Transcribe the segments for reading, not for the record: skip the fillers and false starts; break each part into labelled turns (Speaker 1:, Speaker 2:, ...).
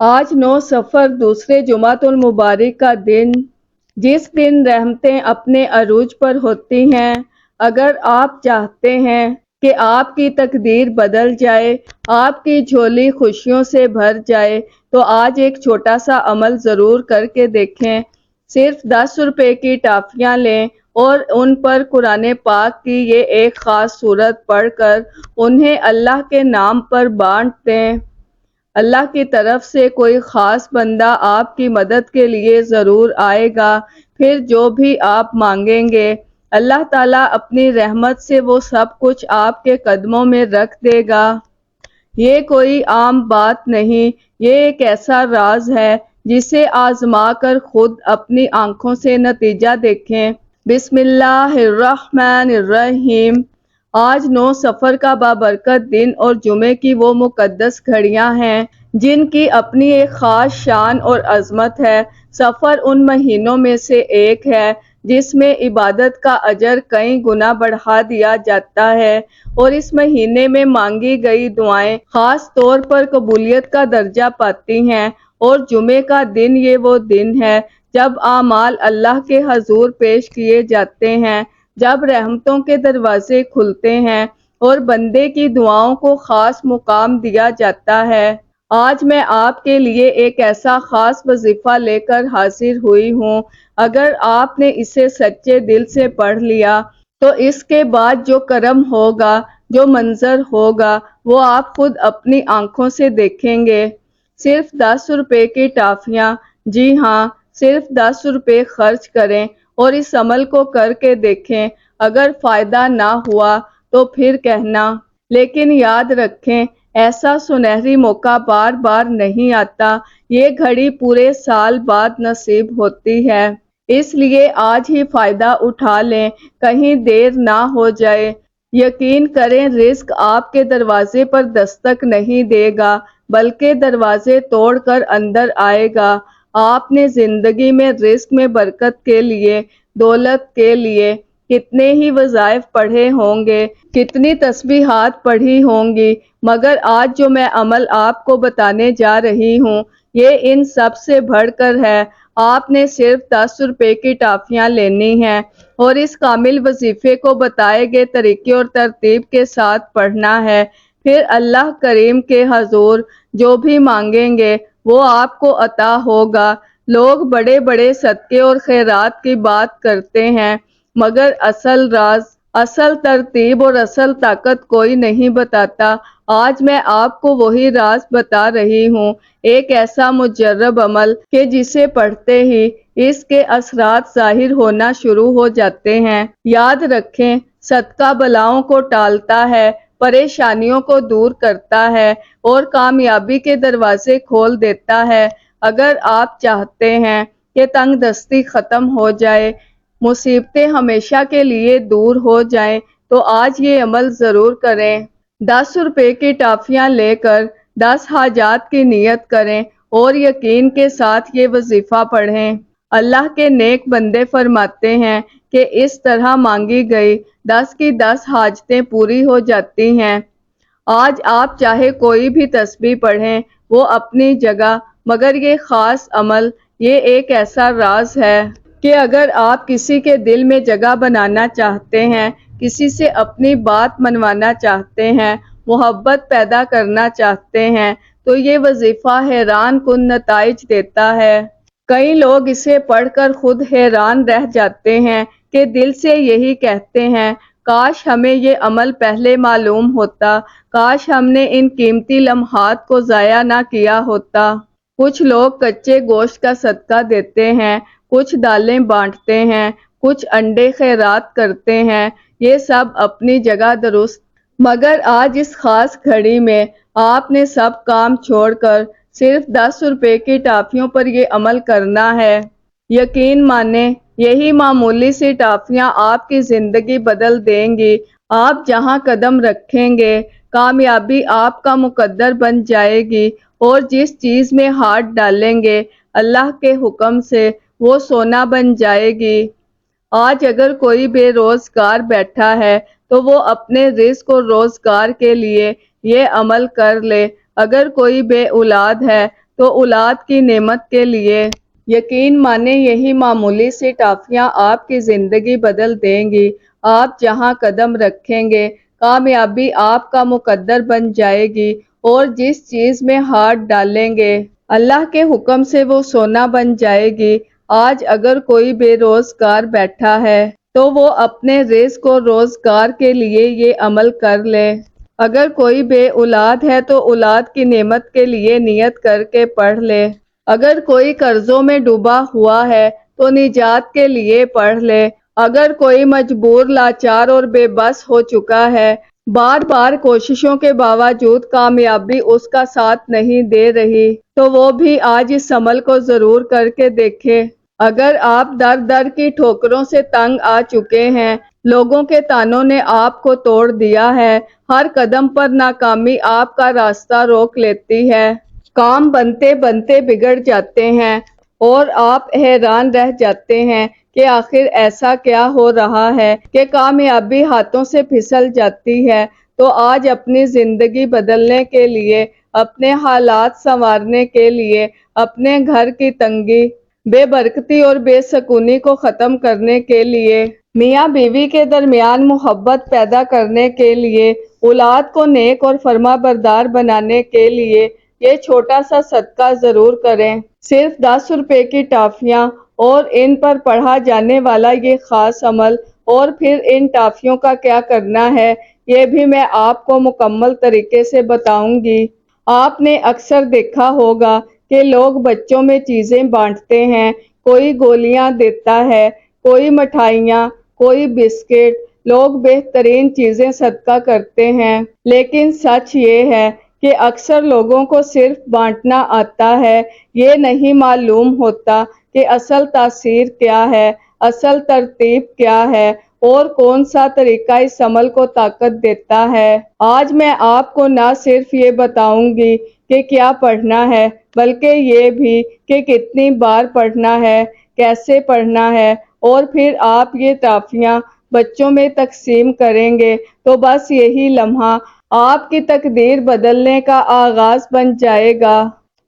Speaker 1: آج 9 سفر دوسرے جمعۃ المبارک کا دن، جس دن رحمتیں اپنے عروج پر ہوتی ہیں۔ اگر آپ چاہتے ہیں کہ آپ کی تقدیر بدل جائے، آپ کی جھولی خوشیوں سے بھر جائے، تو آج ایک چھوٹا سا عمل ضرور کر کے دیکھیں۔ صرف 10 روپے کی ٹافیاں لیں اور ان پر قرآن پاک کی یہ ایک خاص سورت پڑھ کر انہیں اللہ کے نام پر بانٹ دیں۔ اللہ کی طرف سے کوئی خاص بندہ آپ کی مدد کے لیے ضرور آئے گا، پھر جو بھی آپ مانگیں گے اللہ تعالیٰ اپنی رحمت سے وہ سب کچھ آپ کے قدموں میں رکھ دے گا۔ یہ کوئی عام بات نہیں، یہ ایک ایسا راز ہے جسے آزما کر خود اپنی آنکھوں سے نتیجہ دیکھیں۔ بسم اللہ الرحمن الرحیم۔ آج 9 سفر کا بابرکت دن اور جمعے کی وہ مقدس گھڑیاں ہیں جن کی اپنی ایک خاص شان اور عظمت ہے۔ سفر ان مہینوں میں سے ایک ہے جس میں عبادت کا اجر کئی گنا بڑھا دیا جاتا ہے، اور اس مہینے میں مانگی گئی دعائیں خاص طور پر قبولیت کا درجہ پاتی ہیں۔ اور جمعے کا دن یہ وہ دن ہے جب اعمال اللہ کے حضور پیش کیے جاتے ہیں، جب رحمتوں کے دروازے کھلتے ہیں اور بندے کی دعاؤں کو خاص مقام دیا جاتا ہے۔ آج میں آپ کے لیے ایک ایسا خاص وظیفہ لے کر حاضر ہوئی ہوں۔ اگر آپ نے اسے سچے دل سے پڑھ لیا تو اس کے بعد جو کرم ہوگا، جو منظر ہوگا، وہ آپ خود اپنی آنکھوں سے دیکھیں گے۔ صرف 10 روپے کی ٹافیاں، جی ہاں، صرف 10 روپے خرچ کریں اور اس عمل کو کر کے دیکھیں۔ اگر فائدہ نہ ہوا تو پھر کہنا، لیکن یاد رکھیں ایسا سنہری موقع بار بار نہیں آتا، یہ گھڑی پورے سال بعد نصیب ہوتی ہے۔ اس لیے آج ہی فائدہ اٹھا لیں، کہیں دیر نہ ہو جائے۔ یقین کریں رزق آپ کے دروازے پر دستک نہیں دے گا بلکہ دروازے توڑ کر اندر آئے گا۔ آپ نے زندگی میں رزق میں برکت کے لیے، دولت کے لیے کتنے ہی وظائف پڑھے ہوں گے، کتنی تسبیحات پڑھی ہوں گی، مگر آج جو میں عمل آپ کو بتانے جا رہی ہوں یہ ان سب سے بڑھ کر ہے۔ آپ نے صرف 10 روپے کی ٹافیاں لینی ہیں اور اس کامل وظیفے کو بتائے گئے طریقے اور ترتیب کے ساتھ پڑھنا ہے۔ پھر اللہ کریم کے حضور جو بھی مانگیں گے وہ آپ کو عطا ہوگا۔ لوگ بڑے بڑے صدقے اور خیرات کی بات کرتے ہیں، مگر اصل راز، اصل ترتیب اور اصل طاقت کوئی نہیں بتاتا۔ آج میں آپ کو وہی راز بتا رہی ہوں، ایک ایسا مجرب عمل کہ جسے پڑھتے ہی اس کے اثرات ظاہر ہونا شروع ہو جاتے ہیں۔ یاد رکھیں صدقہ بلاؤں کو ٹالتا ہے، پریشانیوں کو دور کرتا ہے اور کامیابی کے دروازے کھول دیتا ہے۔ اگر آپ چاہتے ہیں کہ تنگ دستی ختم ہو جائے، مصیبتیں ہمیشہ کے لیے دور ہو جائیں، تو آج یہ عمل ضرور کریں۔ 10 روپے کی ٹافیاں لے کر 10 حاجات کی نیت کریں اور یقین کے ساتھ یہ وظیفہ پڑھیں۔ اللہ کے نیک بندے فرماتے ہیں کہ اس طرح مانگی گئی 10 کی 10 حاجتیں پوری ہو جاتی ہیں۔ آج آپ چاہے کوئی بھی تسبیح پڑھیں، وہ اپنی جگہ، مگر یہ خاص عمل، یہ ایک ایسا راز ہے کہ اگر آپ کسی کے دل میں جگہ بنانا چاہتے ہیں، کسی سے اپنی بات منوانا چاہتے ہیں، محبت پیدا کرنا چاہتے ہیں، تو یہ وظیفہ حیران کن نتائج دیتا ہے۔ کئی لوگ اسے پڑھ کر خود حیران رہ جاتے ہیں کہ دل سے یہی کہتے ہیں، کاش ہمیں یہ عمل پہلے معلوم ہوتا، کاش ہم نے ان قیمتی لمحات کو ضائع نہ کیا ہوتا۔ کچھ لوگ کچے گوشت کا صدقہ دیتے ہیں، کچھ دالیں بانٹتے ہیں، کچھ انڈے خیرات کرتے ہیں، یہ سب اپنی جگہ درست، مگر آج اس خاص گھڑی میں آپ نے سب کام چھوڑ کر صرف 10 روپے کی ٹافیوں پر یہ عمل کرنا ہے۔ یقین مانیں یہی معمولی سی ٹافیاں آپ کی زندگی بدل دیں گی۔ آپ جہاں قدم رکھیں گے کامیابی آپ کا مقدر بن جائے گی، اور جس چیز میں ہاتھ ڈالیں گے اللہ کے حکم سے وہ سونا بن جائے گی۔ آج اگر کوئی بے روزگار بیٹھا ہے تو وہ اپنے رزق اور روزگار کے لیے یہ عمل کر لے۔ اگر کوئی بے اولاد ہے تو اولاد کی نعمت کے لیے یقین مانے یہی معمولی سی ٹافیاں آپ کی زندگی بدل دیں گی۔ آپ جہاں قدم رکھیں گے کامیابی آپ کا مقدر بن جائے گی، اور جس چیز میں ہاتھ ڈالیں گے اللہ کے حکم سے وہ سونا بن جائے گی۔ آج اگر کوئی بے روزگار بیٹھا ہے تو وہ اپنے رزق اور روزگار کے لیے یہ عمل کر لے۔ اگر کوئی بے اولاد ہے تو اولاد کی نعمت کے لیے نیت کر کے پڑھ لے۔ اگر کوئی قرضوں میں ڈوبا ہوا ہے تو نجات کے لیے پڑھ لے۔ اگر کوئی مجبور، لاچار اور بے بس ہو چکا ہے، بار بار کوششوں کے باوجود کامیابی اس کا ساتھ نہیں دے رہی، تو وہ بھی آج اس عمل کو ضرور کر کے دیکھے۔ اگر آپ در در کی ٹھوکروں سے تنگ آ چکے ہیں، لوگوں کے طعنوں نے آپ کو توڑ دیا ہے، ہر قدم پر ناکامی آپ کا راستہ روک لیتی ہے، کام بنتے بنتے بگڑ جاتے ہیں اور آپ حیران رہ جاتے ہیں کہ آخر ایسا کیا ہو رہا ہے کہ کامیابی ہاتھوں سے پھسل جاتی ہے، تو آج اپنی زندگی بدلنے کے لیے، اپنے حالات سنوارنے کے لیے، اپنے گھر کی تنگی، بے برکتی اور بے سکونی کو ختم کرنے کے لیے، میاں بیوی کے درمیان محبت پیدا کرنے کے لیے، اولاد کو نیک اور فرما بردار بنانے کے لیے یہ چھوٹا سا صدقہ ضرور کریں۔ صرف 10 روپے کی ٹافیاں اور ان پر پڑھا جانے والا یہ خاص عمل، اور پھر ان ٹافیوں کا کیا کرنا ہے یہ بھی میں آپ کو مکمل طریقے سے بتاؤں گی۔ آپ نے اکثر دیکھا ہوگا کہ لوگ بچوں میں چیزیں بانٹتے ہیں، کوئی گولیاں دیتا ہے، کوئی مٹھائیاں، کوئی بسکٹ، لوگ بہترین چیزیں صدقہ کرتے ہیں، لیکن سچ یہ ہے کہ اکثر لوگوں کو صرف بانٹنا آتا ہے، یہ نہیں معلوم ہوتا کہ اصل تاثیر کیا ہے، اصل ترتیب کیا ہے اور کون سا طریقہ اس عمل کو طاقت دیتا ہے۔ آج میں آپ کو نہ صرف یہ بتاؤں گی کہ کیا پڑھنا ہے، بلکہ یہ بھی کہ کتنی بار پڑھنا ہے، کیسے پڑھنا ہے، اور پھر آپ یہ ٹافیاں بچوں میں تقسیم کریں گے تو بس یہی لمحہ آپ کی تقدیر بدلنے کا آغاز بن جائے گا۔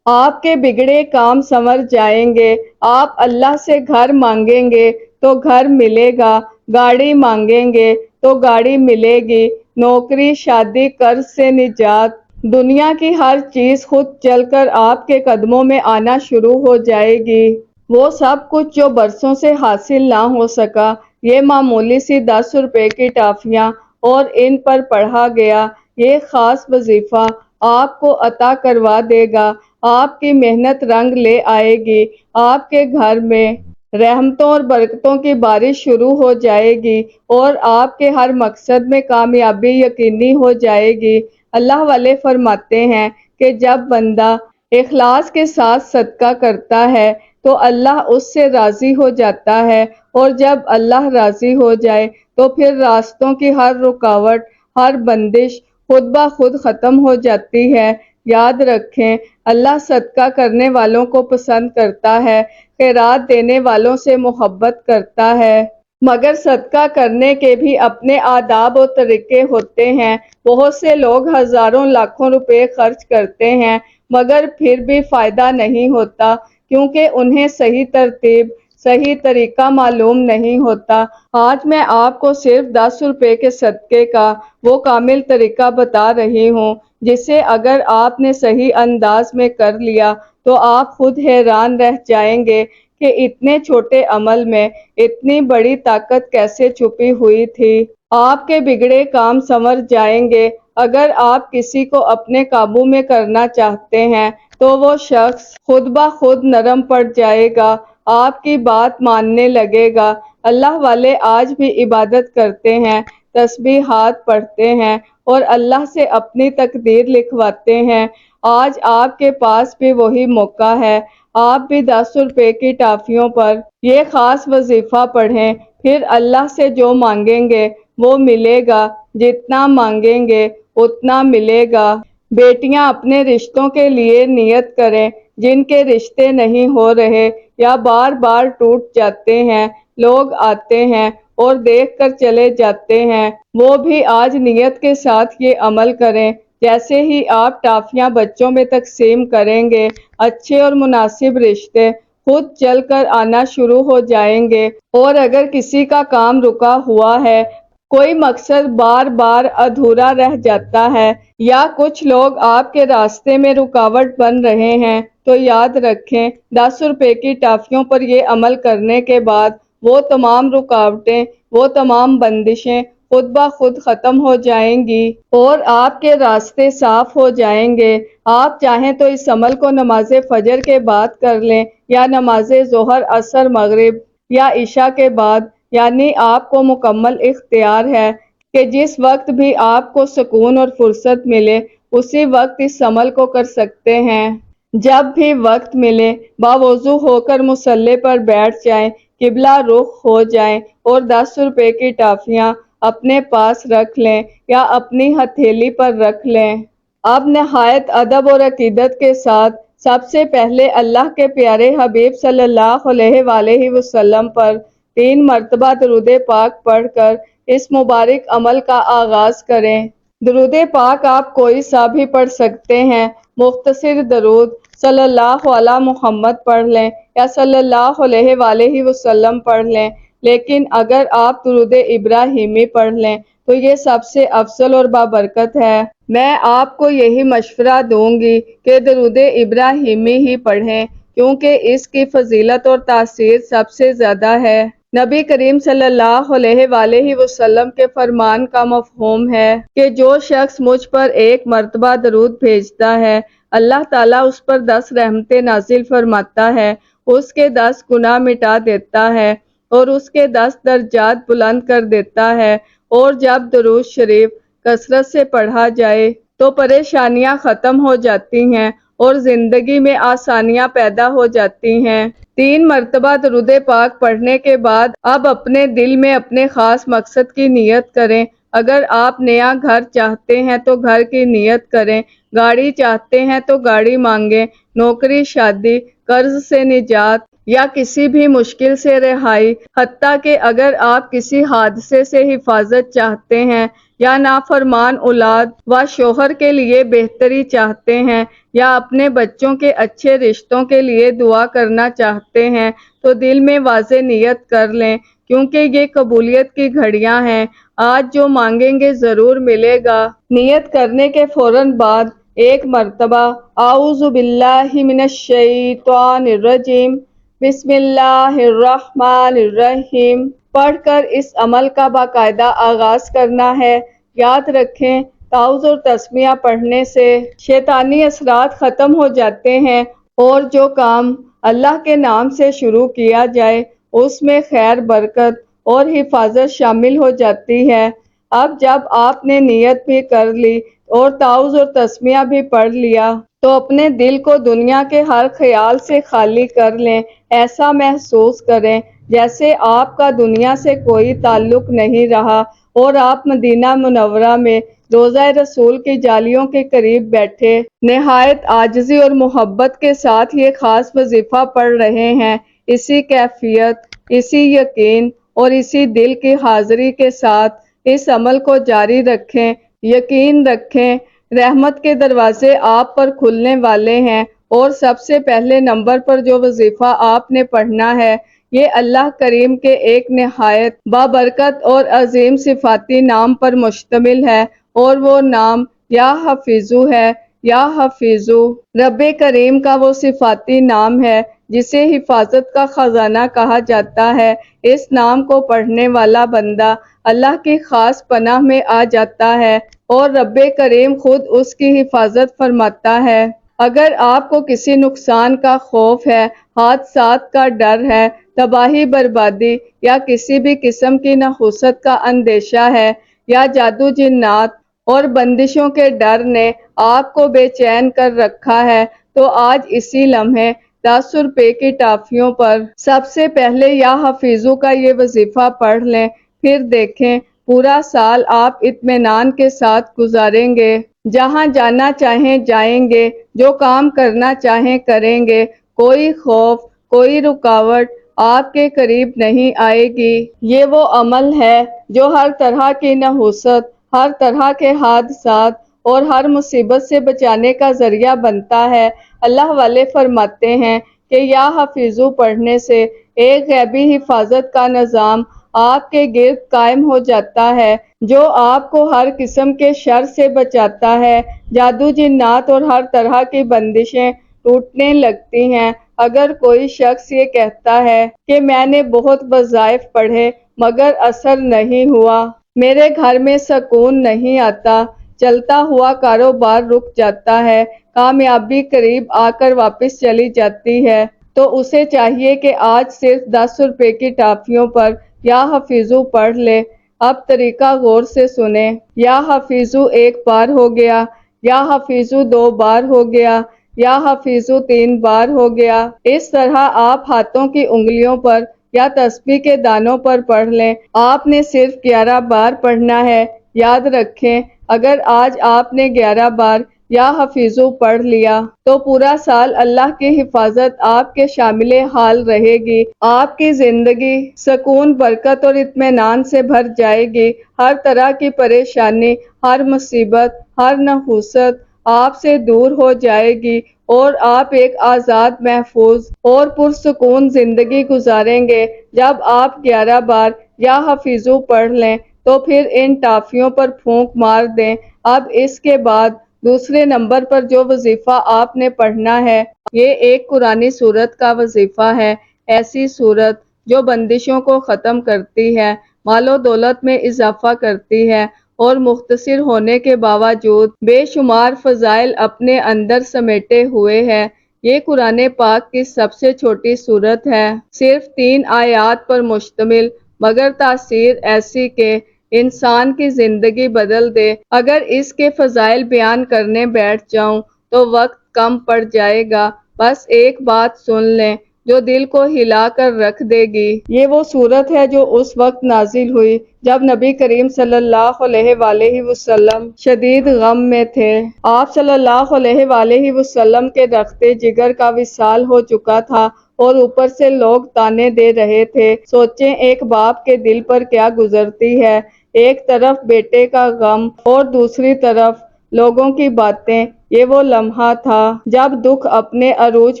Speaker 1: آپ کے بگڑے کام سنور جائیں گے۔ آپ اللہ سے گھر مانگیں گے تو گھر ملے گا، گاڑی مانگیں گے تو گاڑی ملے گی، نوکری، شادی، قرض سے نجات، دنیا کی ہر چیز خود چل کر آپ کے قدموں میں آنا شروع ہو جائے گی۔ وہ سب کچھ جو برسوں سے حاصل نہ ہو سکا، یہ معمولی سی 10 روپے کی ٹافیاں اور ان پر پڑھا گیا یہ خاص وظیفہ آپ کو عطا کروا دے گا۔ آپ کی محنت رنگ لے آئے گی، آپ کے گھر میں رحمتوں اور برکتوں کی بارش شروع ہو جائے گی اور آپ کے ہر مقصد میں کامیابی یقینی ہو جائے گی۔ اللہ والے فرماتے ہیں کہ جب بندہ اخلاص کے ساتھ صدقہ کرتا ہے تو اللہ اس سے راضی ہو جاتا ہے، اور جب اللہ راضی ہو جائے تو پھر راستوں کی ہر رکاوٹ، ہر بندش خود بخود ختم ہو جاتی ہے۔ یاد رکھیں، اللہ صدقہ کرنے والوں کو پسند کرتا ہے، خیرات دینے والوں سے محبت کرتا ہے۔ مگر صدقہ کرنے کے بھی اپنے آداب و طریقے ہوتے ہیں۔ بہت سے لوگ ہزاروں لاکھوں روپے خرچ کرتے ہیں مگر پھر بھی فائدہ نہیں ہوتا، کیونکہ انہیں صحیح ترتیب، صحیح طریقہ معلوم نہیں ہوتا۔ آج میں آپ کو صرف 10 روپے کے صدقے کا وہ کامل طریقہ بتا رہی ہوں جسے اگر آپ نے صحیح انداز میں کر لیا تو آپ خود حیران رہ جائیں گے کہ اتنے چھوٹے عمل میں اتنی بڑی طاقت کیسے چھپی ہوئی تھی۔ آپ کے بگڑے کام سنور جائیں گے۔ اگر آپ کسی کو اپنے قابو میں کرنا چاہتے ہیں تو وہ شخص خود بخود نرم پڑ جائے گا، آپ کی بات ماننے لگے گا۔ اللہ والے آج بھی عبادت کرتے ہیں، تسبیحات پڑھتے ہیں اور اللہ سے اپنی تقدیر لکھواتے ہیں۔ آج آپ کے پاس بھی وہی موقع ہے، آپ بھی 10 روپے کی ٹافیوں پر یہ خاص وظیفہ پڑھیں، پھر اللہ سے جو مانگیں گے وہ ملے گا، جتنا مانگیں گے اتنا ملے گا۔ بیٹیاں اپنے رشتوں کے لیے نیت کریں، جن کے رشتے نہیں ہو رہے یا بار بار ٹوٹ جاتے ہیں، لوگ آتے ہیں اور دیکھ کر چلے جاتے ہیں، وہ بھی آج نیت کے ساتھ یہ عمل کریں جیسے ہی آپ ٹافیاں بچوں میں تقسیم کریں گے، اچھے اور مناسب رشتے خود چل کر آنا شروع ہو جائیں گے، اور اگر کسی کا کام رکا ہوا ہے، کوئی مقصد بار بار ادھورا رہ جاتا ہے، یا کچھ لوگ آپ کے راستے میں رکاوٹ بن رہے ہیں، تو یاد رکھیں 10 روپے کی ٹافیوں پر یہ عمل کرنے کے بعد وہ تمام رکاوٹیں، وہ تمام بندشیں خود بخود ختم ہو جائیں گی اور آپ کے راستے صاف ہو جائیں گے۔ آپ چاہیں تو اس عمل کو نماز فجر کے بعد کر لیں، یا نماز ظہر، عصر، مغرب یا عشاء کے بعد، یعنی آپ کو مکمل اختیار ہے کہ جس وقت بھی آپ کو سکون اور فرصت ملے اسی وقت اس عمل کو کر سکتے ہیں۔ جب بھی وقت ملے باوضو ہو کر مصلی پر بیٹھ جائیں، قبلہ رخ ہو جائیں اور 10 روپے کی ٹافیاں اپنے پاس رکھ لیں یا اپنی ہتھیلی پر رکھ لیں۔ اب نہایت ادب اور عقیدت کے ساتھ سب سے پہلے اللہ کے پیارے حبیب صلی اللہ علیہ وآلہ وسلم پر 3 مرتبہ درود پاک پڑھ کر اس مبارک عمل کا آغاز کریں۔ درود پاک آپ کوئی سا بھی پڑھ سکتے ہیں۔ مختصر درود صلی اللہ علی محمد پڑھ لیں یا صلی اللہ علیہ وآلہ وسلم پڑھ لیں، لیکن اگر آپ درود ابراہیمی پڑھ لیں تو یہ سب سے افضل اور بابرکت ہے۔ میں آپ کو یہی مشورہ دوں گی کہ درود ابراہیمی ہی پڑھیں، کیونکہ اس کی فضیلت اور تاثیر سب سے زیادہ ہے۔ نبی کریم صلی اللہ علیہ وآلہ وسلم کے فرمان کا مفہوم ہے کہ جو شخص مجھ پر 1 مرتبہ درود بھیجتا ہے، اللہ تعالیٰ اس پر 10 رحمتیں نازل فرماتا ہے، اس کے 10 گناہ مٹا دیتا ہے اور اس کے 10 درجات بلند کر دیتا ہے۔ اور جب درود شریف کثرت سے پڑھا جائے تو پریشانیاں ختم ہو جاتی ہیں اور زندگی میں آسانیاں پیدا ہو جاتی ہیں۔ 3 مرتبہ درود پاک پڑھنے کے بعد اب اپنے دل میں اپنے خاص مقصد کی نیت کریں۔ اگر آپ نیا گھر چاہتے ہیں تو گھر کی نیت کریں، گاڑی چاہتے ہیں تو گاڑی مانگیں، نوکری، شادی، قرض سے نجات یا کسی بھی مشکل سے رہائی، حتیٰ کہ اگر آپ کسی حادثے سے حفاظت چاہتے ہیں یا نافرمان اولاد و شوہر کے لیے بہتری چاہتے ہیں یا اپنے بچوں کے اچھے رشتوں کے لیے دعا کرنا چاہتے ہیں تو دل میں واضح نیت کر لیں، کیونکہ یہ قبولیت کی گھڑیاں ہیں۔ آج جو مانگیں گے ضرور ملے گا۔ نیت کرنے کے فوراً بعد 1 مرتبہ اعوذ باللہ من الشیطان الرجیم بسم اللہ الرحمن الرحیم پڑھ کر اس عمل کا باقاعدہ آغاز کرنا ہے۔ یاد رکھیں تعوذ اور تسمیہ پڑھنے سے شیطانی اثرات ختم ہو جاتے ہیں اور جو کام اللہ کے نام سے شروع کیا جائے اس میں خیر، برکت اور حفاظت شامل ہو جاتی ہے۔ اب جب آپ نے نیت بھی کر لی اور تعوذ اور تسمیہ بھی پڑھ لیا تو اپنے دل کو دنیا کے ہر خیال سے خالی کر لیں۔ ایسا محسوس کریں جیسے آپ کا دنیا سے کوئی تعلق نہیں رہا اور آپ مدینہ منورہ میں روضہ رسول کی جالیوں کے قریب بیٹھے نہایت عاجزی اور محبت کے ساتھ یہ خاص وظیفہ پڑھ رہے ہیں۔ اسی کیفیت، اسی یقین اور اسی دل کی حاضری کے ساتھ اس عمل کو جاری رکھیں۔ یقین رکھیں رحمت کے دروازے آپ پر کھلنے والے ہیں، اور سب سے پہلے نمبر پر جو وظیفہ آپ نے پڑھنا ہے یہ اللہ کریم کے ایک نہایت بابرکت اور عظیم صفاتی نام پر مشتمل ہے، اور وہ نام یا حفیظو ہے۔ یا حفیظو رب کریم کا وہ صفاتی نام ہے جسے حفاظت کا خزانہ کہا جاتا ہے۔ اس نام کو پڑھنے والا بندہ اللہ کی خاص پناہ میں آ جاتا ہے اور رب کریم خود اس کی حفاظت فرماتا ہے۔ اگر آپ کو کسی نقصان کا خوف ہے، حادثات کا ڈر ہے، تباہی بربادی یا کسی بھی قسم کی نحوست کا اندیشہ ہے، یا جادو جنات اور بندشوں کے ڈر نے آپ کو بے چین کر رکھا ہے، تو آج اسی لمحے 10 روپے کی ٹافیوں پر سب سے پہلے یا حفیظو کا یہ وظیفہ پڑھ لیں، پھر دیکھیں پورا سال آپ اطمینان کے ساتھ گزاریں گے، جہاں جانا چاہیں جائیں گے، جو کام کرنا چاہیں کریں گے، کوئی خوف، کوئی رکاوٹ آپ کے قریب نہیں آئے گی۔ یہ وہ عمل ہے جو ہر طرح کی نحوست، ہر طرح کے حادثات اور ہر مصیبت سے بچانے کا ذریعہ بنتا ہے۔ اللہ والے فرماتے ہیں کہ یا حفیظو پڑھنے سے ایک غیبی حفاظت کا نظام آپ کے گرد قائم ہو جاتا ہے جو آپ کو ہر قسم کے شر سے بچاتا ہے۔ جادو، جنات اور ہر طرح کی بندشیں ٹوٹنے لگتی ہیں۔ اگر کوئی شخص یہ کہتا ہے کہ میں نے بہت وظائف پڑھے مگر اثر نہیں ہوا، میرے گھر میں سکون نہیں آتا، چلتا ہوا کاروبار رک جاتا ہے، کامیابی قریب آ کر واپس چلی جاتی ہے، تو اسے چاہیے کہ آج صرف 10 روپے کی ٹافیوں پر یا حفیظو پڑھ لے۔ اب طریقہ غور سے سنیں۔ یا حفیظو ایک بار ہو گیا، یا حفیظو 2 بار ہو گیا، یا حفیظو 3 بار ہو گیا۔ اس طرح آپ ہاتھوں کی انگلیوں پر یا تسبیح کے دانوں پر پڑھ لیں۔ آپ نے صرف 11 بار پڑھنا ہے۔ یاد رکھیں، اگر آج آپ نے 11 بار یا حفیظو پڑھ لیا تو پورا سال اللہ کی حفاظت آپ کے شامل حال رہے گی۔ آپ کی زندگی سکون، برکت اور اطمینان سے بھر جائے گی۔ ہر طرح کی پریشانی، ہر مصیبت، ہر نحوست آپ سے دور ہو جائے گی اور آپ ایک آزاد، محفوظ اور پرسکون زندگی گزاریں گے۔ جب آپ 11 بار یا حفیظو پڑھ لیں تو پھر ان ٹافیوں پر پھونک مار دیں۔ اب اس کے بعد دوسرے نمبر پر جو وظیفہ آپ نے پڑھنا ہے، یہ ایک قرآنی سورت کا وظیفہ ہے۔ ایسی سورت جو بندشوں کو ختم کرتی ہے، مال و دولت میں اضافہ کرتی ہے اور مختصر ہونے کے باوجود بے شمار فضائل اپنے اندر سمیٹے ہوئے ہے۔ یہ قرآن پاک کی سب سے چھوٹی سورت ہے، صرف 3 آیات پر مشتمل، مگر تاثیر ایسی کہ انسان کی زندگی بدل دے۔ اگر اس کے فضائل بیان کرنے بیٹھ جاؤں تو وقت کم پڑ جائے گا، بس ایک بات سن لیں جو دل کو ہلا کر رکھ دے گی۔ یہ وہ سورت ہے جو اس وقت نازل ہوئی جب نبی کریم صلی اللہ علیہ وآلہ وسلم شدید غم میں تھے۔ آپ صلی اللہ علیہ وآلہ وسلم کے رختے جگر کا وصال ہو چکا تھا اور اوپر سے لوگ طعنے دے رہے تھے۔ سوچیں ایک باپ کے دل پر کیا گزرتی ہے، ایک طرف بیٹے کا غم اور دوسری طرف لوگوں کی باتیں۔ یہ وہ لمحہ تھا جب دکھ اپنے عروج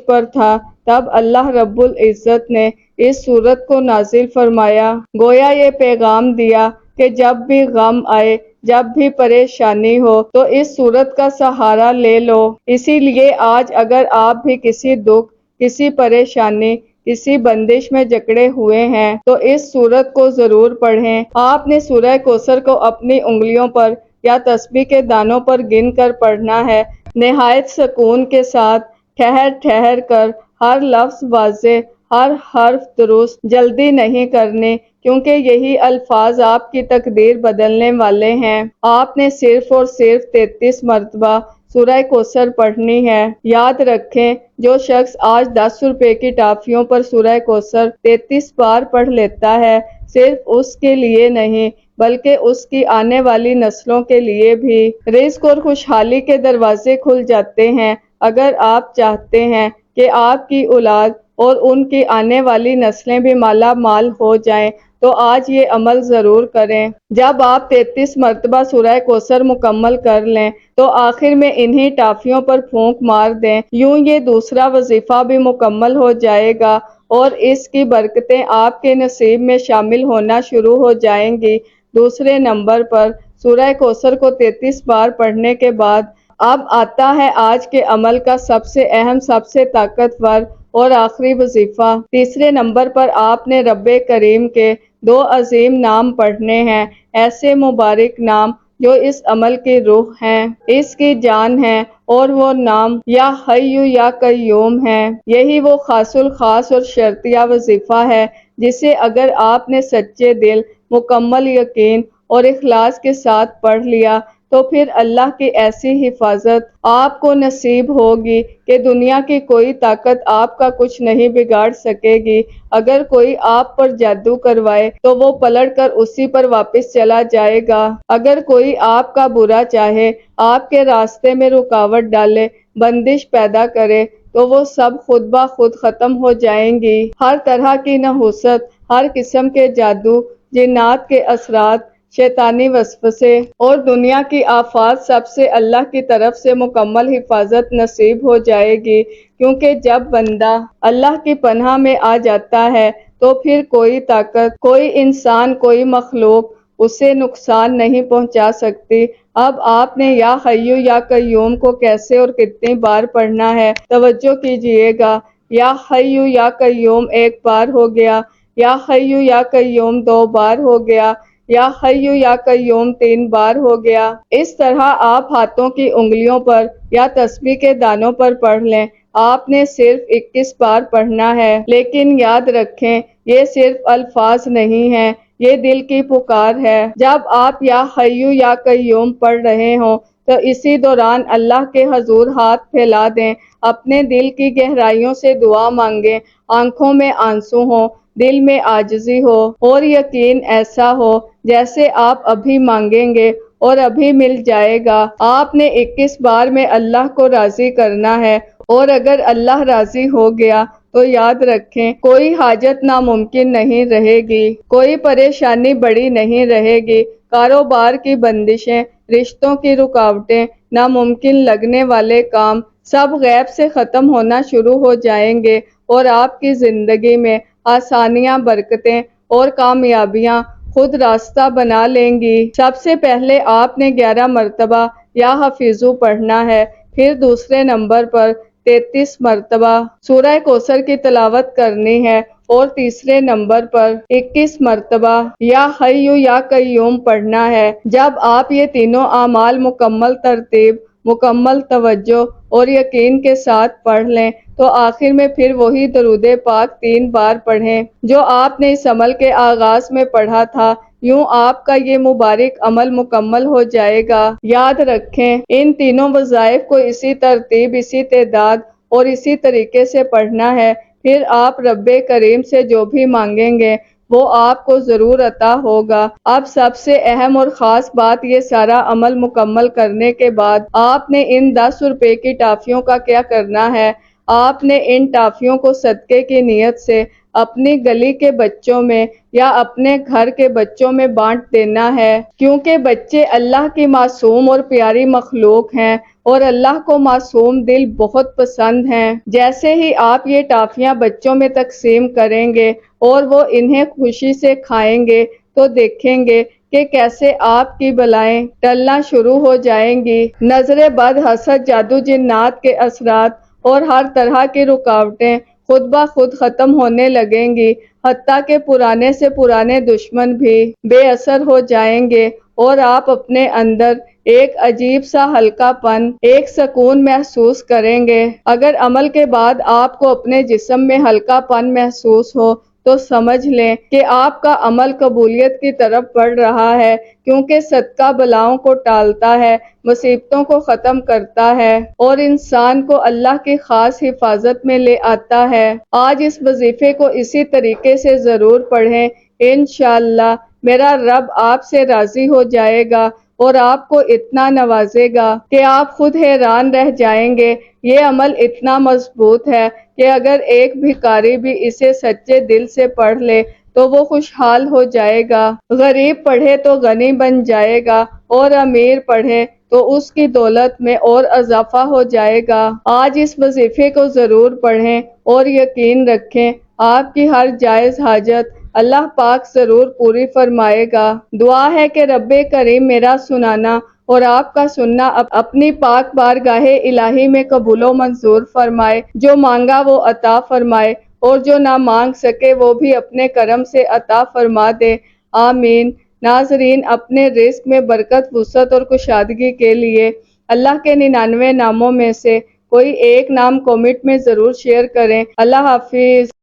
Speaker 1: پر تھا، تب اللہ رب العزت نے اس سورت کو نازل فرمایا، گویا یہ پیغام دیا کہ جب بھی غم آئے، جب بھی پریشانی ہو تو اس سورت کا سہارا لے لو۔ اسی لیے آج اگر آپ بھی کسی دکھ، کسی پریشانی، کسی بندش میں جکڑے ہوئے ہیں تو اس سورت کو ضرور پڑھیں۔ آپ نے سورہ کوثر کو اپنی انگلیوں پر یا تسبیح کے دانوں پر گن کر پڑھنا ہے، نہایت سکون کے ساتھ، ٹھہر ٹھہر کر، ہر لفظ واضح، ہر حرف درست، جلدی نہیں کرنی، کیونکہ یہی الفاظ آپ کی تقدیر بدلنے والے ہیں۔ آپ نے صرف اور صرف 33 مرتبہ سورہ کوثر پڑھنی ہے۔ یاد رکھیں، جو شخص آج 10 روپے کی ٹافیوں پر سورہ کوثر 33 بار پڑھ لیتا ہے، صرف اس کے لیے نہیں بلکہ اس کی آنے والی نسلوں کے لیے بھی رزق اور خوشحالی کے دروازے کھل جاتے ہیں۔ اگر آپ چاہتے ہیں کہ آپ کی اولاد اور ان کی آنے والی نسلیں بھی مالا مال ہو جائیں تو آج یہ عمل ضرور کریں۔ جب آپ 33 مرتبہ سورہ کوثر مکمل کر لیں تو آخر میں انہی ٹافیوں پر پھونک مار دیں، یوں یہ دوسرا وظیفہ بھی مکمل ہو جائے گا اور اس کی برکتیں آپ کے نصیب میں شامل ہونا شروع ہو جائیں گی۔ دوسرے نمبر پر سورہ کوثر کو 33 بار پڑھنے کے بعد اب آتا ہے آج کے عمل کا سب سے اہم، سب سے طاقتور اور آخری وظیفہ۔ تیسرے نمبر پر آپ نے رب کریم کے 2 عظیم نام پڑھنے ہیں، ایسے مبارک نام جو اس عمل کی روح ہیں، اس کی جان ہیں، اور وہ نام یا حی یا قیوم ہیں۔ یہی وہ خاص الخاص اور شرطیہ وظیفہ ہے جسے اگر آپ نے سچے دل، مکمل یقین اور اخلاص کے ساتھ پڑھ لیا تو پھر اللہ کی ایسی حفاظت آپ کو نصیب ہوگی کہ دنیا کی کوئی طاقت آپ کا کچھ نہیں بگاڑ سکے گی۔ اگر کوئی آپ پر جادو کروائے تو وہ پلٹ کر اسی پر واپس چلا جائے گا۔ اگر کوئی آپ کا برا چاہے، آپ کے راستے میں رکاوٹ ڈالے، بندش پیدا کرے تو وہ سب خود بخود ختم ہو جائیں گی۔ ہر طرح کی نحوست، ہر قسم کے جادو، جنات کے اثرات، شیطانی وسوسے اور دنیا کی آفات سب سے اللہ کی طرف سے مکمل حفاظت نصیب ہو جائے گی، کیونکہ جب بندہ اللہ کی پناہ میں آ جاتا ہے تو پھر کوئی طاقت، کوئی انسان، کوئی مخلوق اسے نقصان نہیں پہنچا سکتی۔ اب آپ نے یا حیو یا قیوم کو کیسے اور کتنی بار پڑھنا ہے، توجہ کیجئے گا۔ یا حیو یا قیوم ایک بار ہو گیا، یا حیو یا قیوم 2 بار ہو گیا، یا حیو یا قیوم 3 بار ہو گیا۔ اس طرح آپ ہاتھوں کی انگلیوں پر یا تسبیح کے دانوں پر پڑھ لیں۔ آپ نے صرف 21 بار پڑھنا ہے، لیکن یاد رکھیں یہ صرف الفاظ نہیں ہیں، یہ دل کی پکار ہے۔ جب آپ یا حیو یا قیوم پڑھ رہے ہوں تو اسی دوران اللہ کے حضور ہاتھ پھیلا دیں، اپنے دل کی گہرائیوں سے دعا مانگیں، آنکھوں میں آنسو ہوں، دل میں عاجزی ہو اور یقین ایسا ہو جیسے آپ ابھی مانگیں گے اور ابھی مل جائے گا۔ آپ نے 21 بار میں اللہ کو راضی کرنا ہے، اور اگر اللہ راضی ہو گیا تو یاد رکھیں کوئی حاجت ناممکن نہیں رہے گی، کوئی پریشانی بڑی نہیں رہے گی، کاروبار کی بندشیں، رشتوں کی رکاوٹیں، ناممکن لگنے والے کام سب غیب سے ختم ہونا شروع ہو جائیں گے، اور آپ کی زندگی میں آسانیاں، برکتیں اور کامیابیاں خود راستہ بنا لیں گی۔ سب سے پہلے آپ نے 11 مرتبہ یا حفیظو پڑھنا ہے، پھر دوسرے نمبر پر 33 مرتبہ سورہ کوثر کی تلاوت کرنی ہے، اور تیسرے نمبر پر 21 مرتبہ یا حیو یا قیوم پڑھنا ہے۔ جب آپ یہ تینوں اعمال مکمل ترتیب، مکمل توجہ اور یقین کے ساتھ پڑھ لیں تو آخر میں پھر وہی درود پاک 3 بار پڑھیں جو آپ نے اس عمل کے آغاز میں پڑھا تھا، یوں آپ کا یہ مبارک عمل مکمل ہو جائے گا۔ یاد رکھیں ان تینوں وظائف کو اسی ترتیب، اسی تعداد اور اسی طریقے سے پڑھنا ہے، پھر آپ رب کریم سے جو بھی مانگیں گے وہ آپ کو ضرور عطا ہوگا۔ اب سب سے اہم اور خاص بات، یہ سارا عمل مکمل کرنے کے بعد آپ نے ان 10 روپے کی ٹافیوں کا کیا کرنا ہے۔ آپ نے ان ٹافیوں کو صدقے کی نیت سے اپنی گلی کے بچوں میں یا اپنے گھر کے بچوں میں بانٹ دینا ہے، کیونکہ بچے اللہ کی معصوم اور پیاری مخلوق ہیں اور اللہ کو معصوم دل بہت پسند ہیں۔ جیسے ہی آپ یہ ٹافیاں بچوں میں تقسیم کریں گے اور وہ انہیں خوشی سے کھائیں گے تو دیکھیں گے کہ کیسے آپ کی بلائیں ٹلنا شروع ہو جائیں گی، نظر بد، حسد، جادو، جنات کے اثرات اور ہر طرح کی رکاوٹیں خود بخود ختم ہونے لگیں گی، حتیٰ کہ پرانے سے پرانے دشمن بھی بے اثر ہو جائیں گے، اور آپ اپنے اندر ایک عجیب سا ہلکا پن، ایک سکون محسوس کریں گے۔ اگر عمل کے بعد آپ کو اپنے جسم میں ہلکا پن محسوس ہو تو سمجھ لیں کہ آپ کا عمل قبولیت کی طرف بڑھ رہا ہے، کیونکہ صدقہ بلاؤں کو ٹالتا ہے، مصیبتوں کو ختم کرتا ہے اور انسان کو اللہ کی خاص حفاظت میں لے آتا ہے۔ آج اس وظیفے کو اسی طریقے سے ضرور پڑھیں، انشاءاللہ میرا رب آپ سے راضی ہو جائے گا اور آپ کو اتنا نوازے گا کہ آپ خود حیران رہ جائیں گے۔ یہ عمل اتنا مضبوط ہے کہ اگر ایک بھکاری بھی اسے سچے دل سے پڑھ لے تو وہ خوشحال ہو جائے گا، غریب پڑھے تو غنی بن جائے گا اور امیر پڑھے تو اس کی دولت میں اور اضافہ ہو جائے گا۔ آج اس وظیفے کو ضرور پڑھیں اور یقین رکھیں آپ کی ہر جائز حاجت اللہ پاک ضرور پوری فرمائے گا۔ دعا ہے کہ رب کریم میرا سنانا اور آپ کا سننا اپنی پاک بارگاہ الہی میں قبول و منظور فرمائے، جو مانگا وہ عطا فرمائے اور جو نہ مانگ سکے وہ بھی اپنے کرم سے عطا فرما دے، آمین۔ ناظرین، اپنے رزق میں برکت، وسعت اور کشادگی کے لیے اللہ کے 99 ناموں میں سے کوئی ایک نام کومنٹ میں ضرور شیئر کریں۔ اللہ حافظ۔